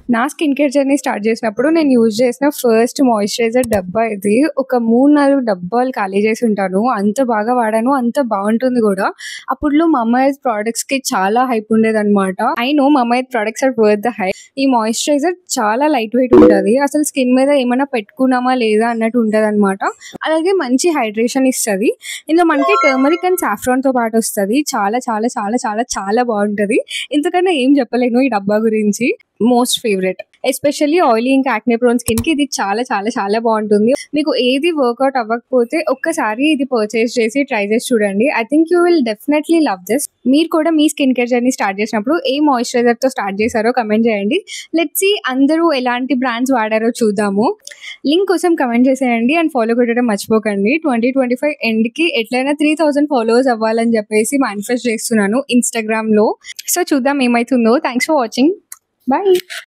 నా skin care journey start చేసినప్పుడు నేను యూజ్ చేసిన ఫస్ట్ మాయిశ్చరైజర్ డబ్బా ఇది. ఒక 3, 4 డబ్బాలు ఖాళీ చేసి ఉంటాను. అంత బాగా వాడాను. అంత బాగుంటుంది కూడా. అప్పట్లో మమాఎర్త్ ప్రొడక్ట్స్‌కి చాలా హైప్ ఉండేదన్నమాట. I know Mamaearth products are worth the hype. ఈ మాయిశ్చరైజర్ చాలా లైట్ వెయిట్ ఉంటది. అసలు స్కిన్ మీద ఏమైనా పెట్టుకున్నామా లేదా అన్నట్టు ఉంటదన్నమాట. అలాగే మంచి హైడ్రేషన్ ఇస్తది. ఇందులో మనకి టర్మరిక్ అండ్ సాఫ్రాన్‌తో పాటు వస్తది. చాలా చాలా చాలా చాలా చాలా బాగుంటది. ఇంతకన్నా ఏం చెప్పలేను ఈ డబ్బా గురించి. Most favourite. ఎస్పెషల్లీ ఆయిలీ ఇంకా యాక్నే ప్రోన్ స్కిన్‌కి ఇది చాలా చాలా చాలా బాగుంటుంది. మీకు ఏది వర్కౌట్ అవ్వకపోతే ఒక్కసారి ఇది పర్చేస్ చేసి ట్రై చేసి చూడండి. I think you will definitely love this. మీరు కూడా మీ స్కిన్ కేర్ జర్నీ స్టార్ట్ చేసినప్పుడు ఏ మాయిశ్చరైజర్‌తో స్టార్ట్ చేశారో కమెంట్ చేయండి. లెట్స్ సీ అందరూ ఎలాంటి బ్రాండ్స్ వాడారో చూద్దాము. లింక్ కోసం కమెంట్ చేసేయండి అండ్ ఫాలో కొట్టడం మర్చిపోకండి. 2025 ఎండ్‌కి ఎట్లైనా 3000 ఫాలోవర్స్ అవ్వాలని చెప్పేసి మేనిఫెస్ట్ చేస్తున్నాను ఇన్‌స్టాగ్రామ్‌లో. సో చూద్దాం ఏమైతుందో. Thanks for watching. Bye.